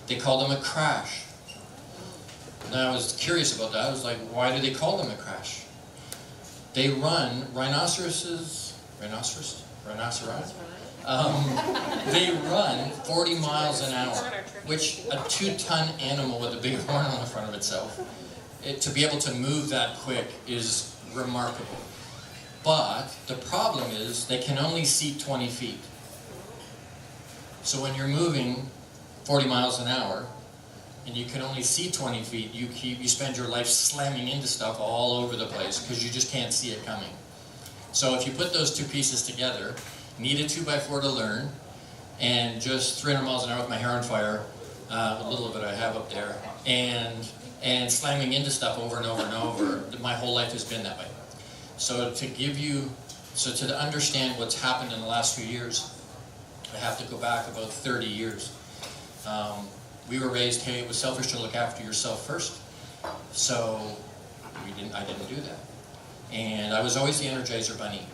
They call them a crash. And I was curious about that. I was like, why do they call them a crash? They run, rhinoceros, they run 40 miles an hour, which a 2-ton animal with a big horn on the front of itself, to be able to move that quick is remarkable. But the problem is they can only see 20 feet. So when you're moving 40 miles an hour, and you can only see 20 feet, you spend your life slamming into stuff all over the place because you just can't see it coming. So if you put those two pieces together, need a 2x4 to learn, and just 300 miles an hour with my hair on fire, a little bit I have up there, and slamming into stuff over and over and over, my whole life has been that way. So to understand what's happened in the last few years, I have to go back about 30 years. We were raised, hey, it was selfish to look after yourself first. So I didn't do that. And I was always the Energizer Bunny.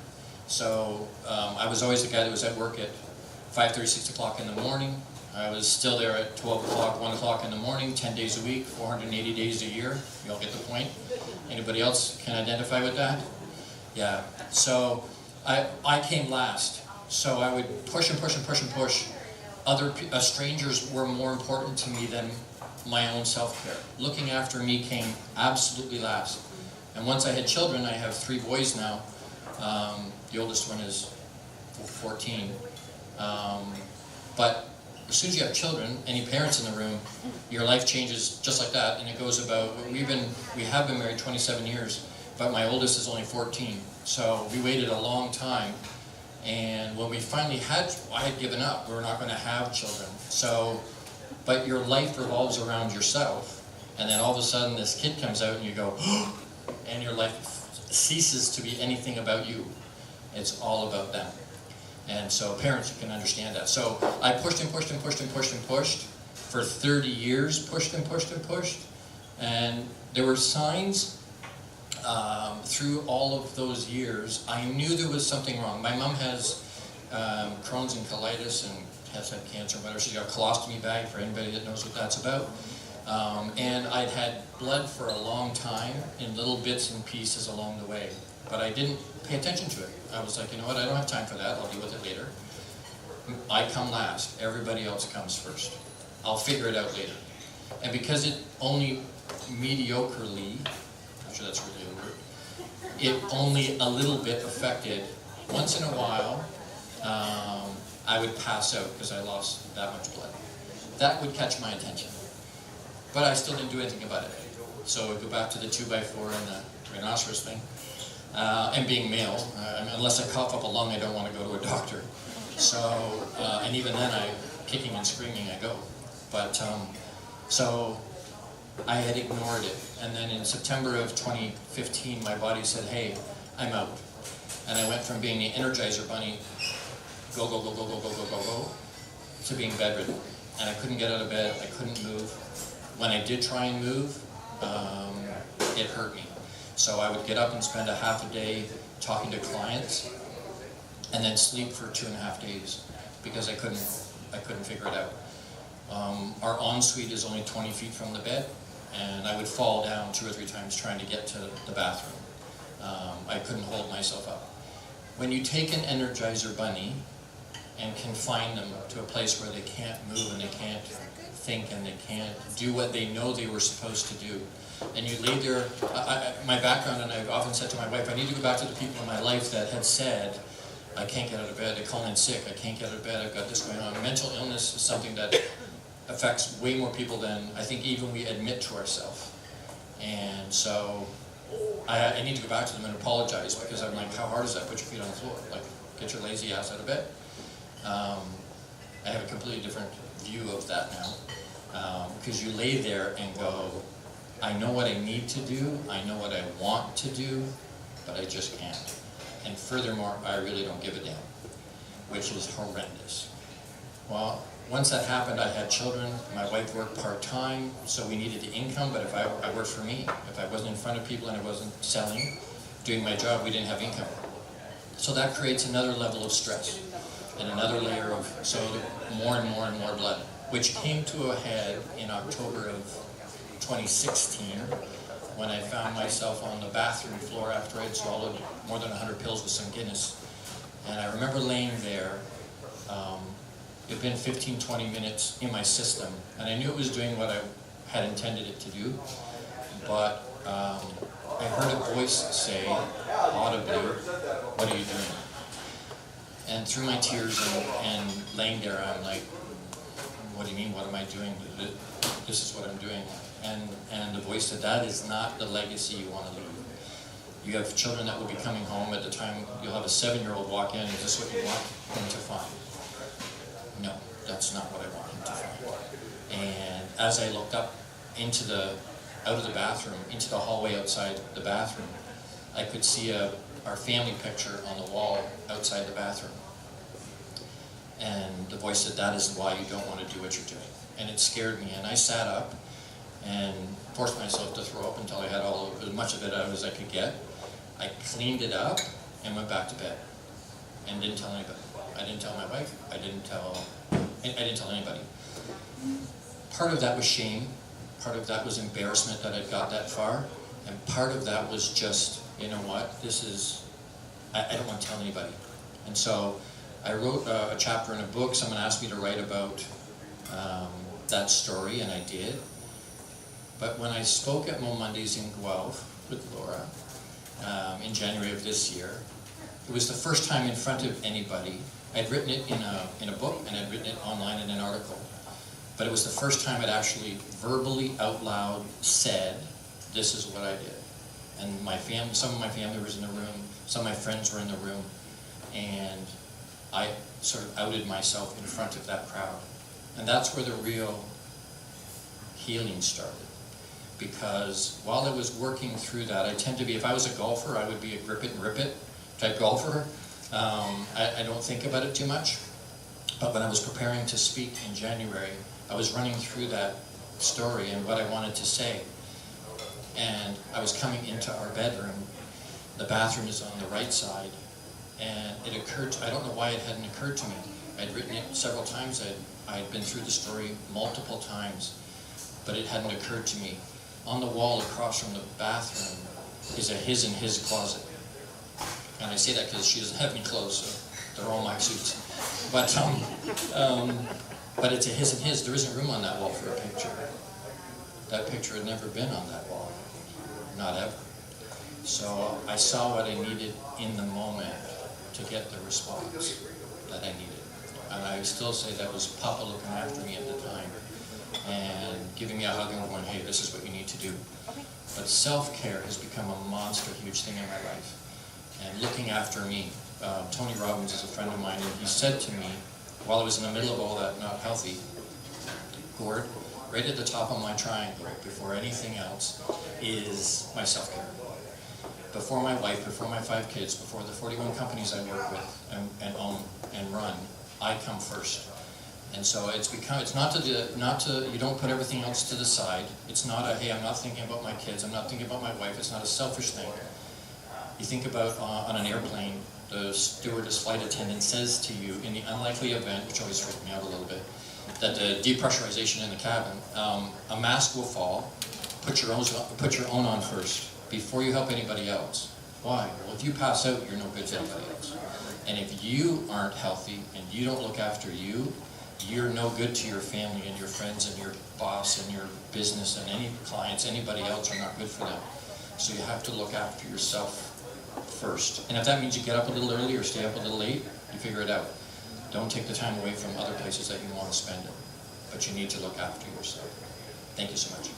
So I was always the guy that was at work at 5:30, 6 o'clock in the morning. I was still there at 12 o'clock, 1 o'clock in the morning, 10 days a week, 480 days a year. You all get the point? Anybody else can identify with that? Yeah. So I came last. So I would push and push and push and push. Strangers were more important to me than my own self-care. Looking after me came absolutely last. And once I had children, I have 3 boys now. The oldest one is 14. But as soon as you have children, any parents in the room, your life changes just like that. And it goes about, we have been married 27 years, but my oldest is only 14. So we waited a long time. And when we finally I had given up. We were not going to have children. So, but your life revolves around yourself. And then all of a sudden this kid comes out and you go, and your life ceases to be anything about you. It's all about them. And so parents, you can understand that. So I pushed and pushed and pushed and pushed and pushed for 30 years, pushed and pushed and pushed. And there were signs through all of those years. I knew there was something wrong. My mom has Crohn's and colitis and has had cancer, whatever. She's got a colostomy bag for anybody that knows what that's about. And I'd had blood for a long time in little bits and pieces along the way. But I didn't pay attention to it. I was like, you know what, I don't have time for that. I'll deal with it later. I come last. Everybody else comes first. I'll figure it out later. And because it only mediocrely, I'm sure that's really a word, it only a little bit affected, once in a while, I would pass out because I lost that much blood. That would catch my attention. But I still didn't do anything about it. So I go back to the 2x4 and the rhinoceros thing. And being male, unless I cough up a lung, I don't want to go to a doctor. So, and even then, kicking and screaming, I go. But, so I had ignored it. And then in September of 2015, my body said, hey, I'm out. And I went from being the Energizer Bunny, go, go, go, go, go, go, go, go, go, to being bedridden. And I couldn't get out of bed, I couldn't move. When I did try and move, it hurt me. So I would get up and spend a half a day talking to clients, and then sleep for 2.5 days because I couldn't figure it out. Our ensuite is only 20 feet from the bed, and I would fall down 2 or 3 times trying to get to the bathroom. I couldn't hold myself up. When you take an Energizer Bunny and confine them to a place where they can't move and they can't think and they can't do what they know they were supposed to do, and you lay there, my background, and I've often said to my wife, I need to go back to the people in my life that had said, I can't get out of bed, they call in sick, I can't get out of bed, I've got this going on. Mental illness is something that affects way more people than I think even we admit to ourselves. And so I need to go back to them and apologize, because I'm like, how hard is that? Put your feet on the floor. Like, get your lazy ass out of bed. I have a completely different view of that now. Because you lay there and go, I know what I need to do, I know what I want to do, but I just can't. And furthermore, I really don't give a damn, which is horrendous. Well, once that happened, I had children. My wife worked part-time, so we needed the income, but if I worked for me. If I wasn't in front of people and I wasn't selling, doing my job, we didn't have income. So that creates another level of stress and another layer of, so more and more and more blood. which came to a head in October of 2016 when I found myself on the bathroom floor after I'd swallowed more than 100 pills with some Guinness. And I remember laying there. It had been 15-20 minutes in my system, and I knew it was doing what I had intended it to do, but I heard a voice say audibly, "What are you doing?" And through my tears and laying there, I'm like, "What do you mean, what am I doing? This is what I'm doing." And the voice said, "That is not the legacy you want to leave. You have children that will be coming home at the time, you'll have a 7-year-old walk in, is this what you want him to find?" No, that's not what I want him to find. And as I looked up out of the bathroom, into the hallway outside the bathroom, I could see our family picture on the wall outside the bathroom. And the voice said, "That is why you don't want to do what you're doing." And it scared me, and I sat up and forced myself to throw up until I had as much of it out as I could get. I cleaned it up and went back to bed and didn't tell anybody. I didn't tell my wife, I didn't tell anybody. Part of that was shame, part of that was embarrassment that I'd got that far, and part of that was just, you know what, I don't want to tell anybody. And so I wrote a chapter in a book. Someone asked me to write about that story, and I did. But when I spoke at MoMondays in Guelph with Laura in January of this year, it was the first time in front of anybody. I'd written it in a book, and I'd written it online in an article. But it was the first time I'd actually verbally out loud said, "This is what I did." And some of my family was in the room, some of my friends were in the room, and I sort of outed myself in front of that crowd. And that's where the real healing started. Because while I was working through that, I tend to be, if I was a golfer, I would be a grip it and rip it type golfer. I don't think about it too much. But when I was preparing to speak in January, I was running through that story and what I wanted to say. And I was coming into our bedroom. The bathroom is on the right side. And it occurred, I don't know why it hadn't occurred to me. I'd written it several times. I'd been through the story multiple times. But it hadn't occurred to me. On the wall across from the bathroom is a his and his closet. And I say that because she doesn't have any clothes, so they're all my suits. But it's a his and his. There isn't room on that wall for a picture. That picture had never been on that wall. Not ever. So I saw what I needed in the moment to get the response that I needed. And I still say that was Papa looking after me at the time and giving me a hug and going, "Hey, this is what you need to do." But self-care has become a monster huge thing in my life. And looking after me, Tony Robbins is a friend of mine, and he said to me, while I was in the middle of all that not healthy, "Gord, right at the top of my triangle, before anything else, is my self-care. Before my wife, before my 5 kids, before the 41 companies I work with and own and run, I come first." And so it's not to, you don't put everything else to the side. It's not a, hey, I'm not thinking about my kids, I'm not thinking about my wife. It's not a selfish thing. You think about on an airplane, the stewardess flight attendant says to you, in the unlikely event, which always freaked me out a little bit, that the depressurization in the cabin, a mask will fall, put your own on first, before you help anybody else. Why? Well, if you pass out, you're no good to anybody else. And if you aren't healthy and you don't look after you, you're no good to your family and your friends and your boss and your business and any clients, anybody else are not good for them. So you have to look after yourself first. And if that means you get up a little early or stay up a little late, you figure it out. Don't take the time away from other places that you want to spend it. But you need to look after yourself. Thank you so much.